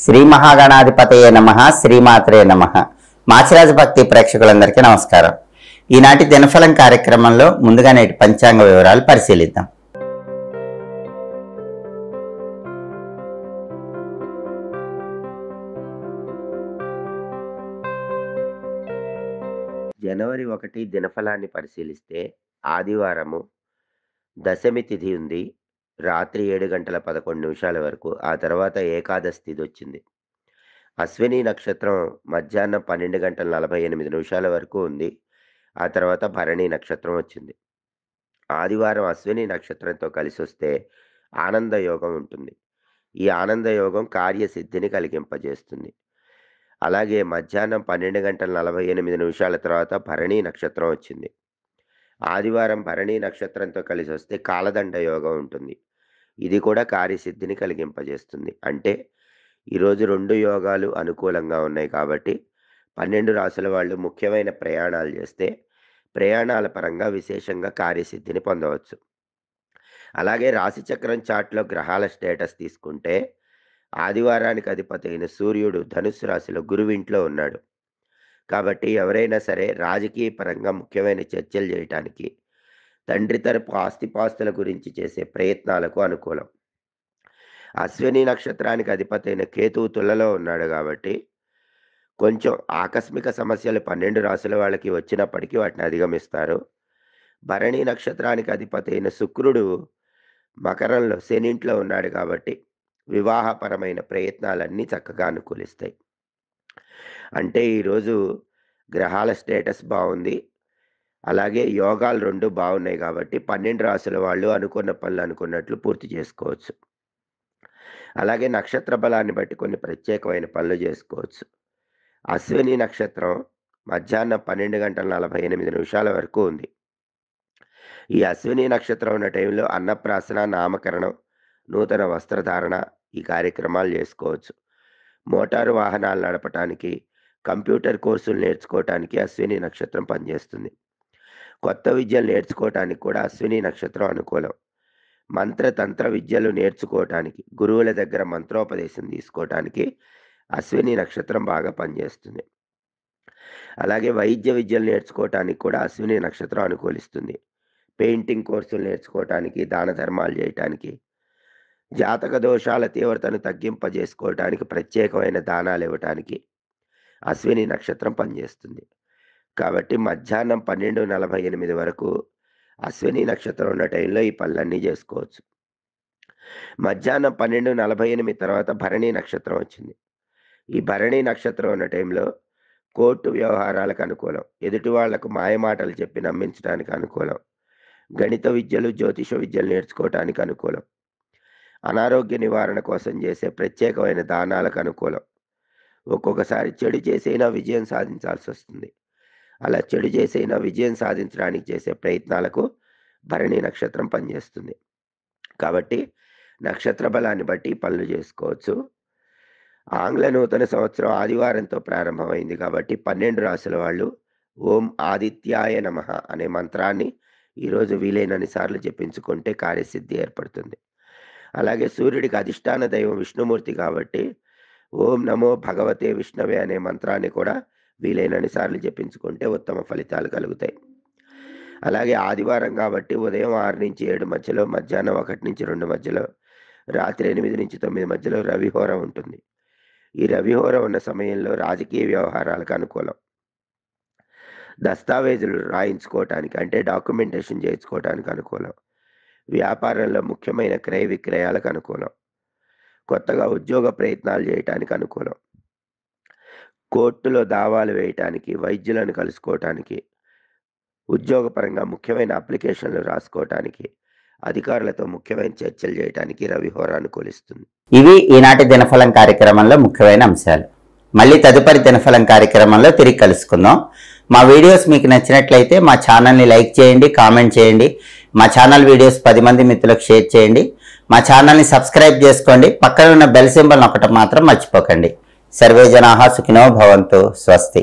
శ్రీ మహాగణాధిపతయే నమః, శ్రీమాత్రే నమః. మాచిరాజ భక్తి ప్రేక్షకులందరికీ నమస్కారం. ఈనాటి దినఫలం కార్యక్రమంలో ముందుగా నేటి పంచాంగ వివరాలు పరిశీలిద్దాం. జనవరి 1 దినఫలాన్ని పరిశీలిస్తే ఆదివారము దశమి తిథి ఉంది. రాత్రి 7:11 వరకు. ఆ తర్వాత ఏకాదశి తిథి వచ్చింది. అశ్విని నక్షత్రం మధ్యాహ్నం 12:48 వరకు ఉంది. ఆ తర్వాత భరణి నక్షత్రం వచ్చింది. ఆదివారం అశ్విని నక్షత్రంతో కలిసి వస్తే ఆనంద యోగం ఉంటుంది. ఈ ఆనంద యోగం కార్యసిద్ధిని కలిగింపజేస్తుంది. అలాగే మధ్యాహ్నం 12:48 తర్వాత భరణి నక్షత్రం వచ్చింది. ఆదివారం భరణి నక్షత్రంతో కలిసి వస్తే కాలదండ యోగం ఉంటుంది. ఇది కూడా కార్యసిద్ధిని కలిగింపజేస్తుంది. అంటే ఈరోజు 2 యోగాలు అనుకూలంగా ఉన్నాయి కాబట్టి 12 రాసుల వాళ్ళు ముఖ్యమైన ప్రయాణాలు చేస్తే ప్రయాణాల పరంగా విశేషంగా కార్యసిద్ధిని పొందవచ్చు. అలాగే రాశిచక్రం చార్ట్లో గ్రహాల స్టేటస్ తీసుకుంటే ఆదివారానికి అధిపతి అయిన సూర్యుడు ధనుస్సు రాశిలో గురువింట్లో ఉన్నాడు. కాబట్టి ఎవరైనా సరే రాజకీయ పరంగా ముఖ్యమైన చర్చలు చేయటానికి, తండ్రి తరపు ఆస్తిపాస్తుల గురించి చేసే ప్రయత్నాలకు అనుకూలం. అశ్విని నక్షత్రానికి అధిపతి అయిన కేతువు తులలో ఉన్నాడు కాబట్టి కొంచెం ఆకస్మిక సమస్యలు 12 రాసుల వాళ్ళకి వచ్చినప్పటికీ వాటిని అధిగమిస్తారు. భరణి నక్షత్రానికి అధిపతి అయిన శుక్రుడు మకరంలో శనింట్లో ఉన్నాడు కాబట్టి వివాహపరమైన ప్రయత్నాలన్నీ చక్కగా అనుకూలిస్తాయి. అంటే ఈరోజు గ్రహాల స్టేటస్ బాగుంది. అలాగే యోగాలు 2 బాగున్నాయి కాబట్టి 12 రాసుల వాళ్ళు అనుకున్న పనులు అనుకున్నట్లు పూర్తి చేసుకోవచ్చు. అలాగే నక్షత్ర బలాన్ని బట్టి కొన్ని ప్రత్యేకమైన పనులు చేసుకోవచ్చు. అశ్విని నక్షత్రం మధ్యాహ్నం 12:48 వరకు ఉంది. ఈ అశ్విని నక్షత్రం ఉన్న టైంలో అన్నప్రాసన, నామకరణం, నూతన వస్త్రధారణ ఈ కార్యక్రమాలు చేసుకోవచ్చు. మోటారు వాహనాలు నడపటానికి, కంప్యూటర్ కోర్సులు నేర్చుకోవటానికి అశ్విని నక్షత్రం పనిచేస్తుంది. కొత్త విద్యలు నేర్చుకోవటానికి కూడా అశ్విని నక్షత్రం అనుకూలం. మంత్రతంత్ర విద్యలు నేర్చుకోవటానికి, గురువుల దగ్గర మంత్రోపదేశం తీసుకోవటానికి అశ్విని నక్షత్రం బాగా పనిచేస్తుంది. అలాగే వైద్య విద్యలు నేర్చుకోవటానికి కూడా అశ్విని నక్షత్రం అనుకూలిస్తుంది. పెయింటింగ్ కోర్సులు నేర్చుకోవటానికి, దాన ధర్మాలు చేయటానికి, జాతక దోషాల తీవ్రతను తగ్గింపజేసుకోవటానికి, ప్రత్యేకమైన దానాలు ఇవ్వటానికి అశ్విని నక్షత్రం పనిచేస్తుంది. కాబట్టి మధ్యాహ్నం 12:48 వరకు అశ్విని నక్షత్రం ఉన్న టైంలో ఈ పనులన్నీ చేసుకోవచ్చు. మధ్యాహ్నం 12:48 తర్వాత భరణి నక్షత్రం వచ్చింది. ఈ భరణి నక్షత్రం ఉన్న టైంలో కోర్టు వ్యవహారాలకు అనుకూలం. ఎదుటి వాళ్లకు మాయమాటలు చెప్పి నమ్మించడానికి అనుకూలం. గణిత విద్యలు, జ్యోతిష విద్యలు నేర్చుకోవటానికి అనుకూలం. అనారోగ్య నివారణ కోసం చేసే ప్రత్యేకమైన దానాలకు అనుకూలం. ఒక్కొక్కసారి చెడు చేసైనా విజయం సాధించాల్సి వస్తుంది. అలా చెడు చేసైనా విజయం సాధించడానికి చేసే ప్రయత్నాలకు భరణి నక్షత్రం పనిచేస్తుంది. కాబట్టి నక్షత్ర బలాన్ని బట్టి పనులు చేసుకోవచ్చు. ఆంగ్ల నూతన సంవత్సరం ఆదివారంతో ప్రారంభమైంది కాబట్టి 12 రాసుల వాళ్ళు ఓం ఆదిత్యాయ నమః అనే మంత్రాన్ని ఈరోజు వీలైనన్ని సార్లు జపించుకుంటే కార్యసిద్ధి ఏర్పడుతుంది. అలాగే సూర్యుడికి అధిష్టాన దైవం విష్ణుమూర్తి కాబట్టి ఓం నమో భగవతే విష్ణవే అనే మంత్రాన్ని కూడా వీలైనన్ని సార్లు జపించుకుంటే ఉత్తమ ఫలితాలు కలుగుతాయి. అలాగే ఆదివారం కాబట్టి ఉదయం 6 నుంచి 7 మధ్యలో, మధ్యాహ్నం 1 నుంచి 2 మధ్యలో, రాత్రి 8 నుంచి 9 మధ్యలో రవిహోరం ఉంటుంది. ఈ రవిహోరం ఉన్న సమయంలో రాజకీయ వ్యవహారాలకు అనుకూలం. దస్తావేజులు రాయించుకోవటానికి అంటే డాక్యుమెంటేషన్ చేయించుకోవటానికి అనుకూలం. వ్యాపారంలో ముఖ్యమైన క్రయ విక్రయాలకు అనుకూలం. కొత్తగా ఉద్యోగ ప్రయత్నాలు చేయటానికి అనుకూలం. కోర్టులో దావాలు వేయటానికి, వైద్యులను కలుసుకోవటానికి, ఉద్యోగపరంగా ముఖ్యమైన అప్లికేషన్లు రాసుకోవటానికి, అధికారులతో ముఖ్యమైన చర్చలు చేయడానికి రవిహోర అనుకూలిస్తుంది. ఇవి ఈనాటి దినఫలం కార్యక్రమంలో ముఖ్యమైన అంశాలు. మళ్ళీ తదుపరి దినఫలం కార్యక్రమంలో తిరిగి కలుసుకుందాం. మా వీడియోస్ మీకు నచ్చినట్లయితే మా ఛానల్ని లైక్ చేయండి, కామెంట్ చేయండి. మా ఛానల్ వీడియోస్ 10 మంది మిత్రులకు షేర్ చేయండి. మా ఛానల్ని సబ్స్క్రైబ్ చేసుకోండి. పక్కన ఉన్న బెల్ సింబల్ నొక్కటం మాత్రం మర్చిపోకండి. సర్వే జనాః సుఖినో భవంతు. స్వస్తి.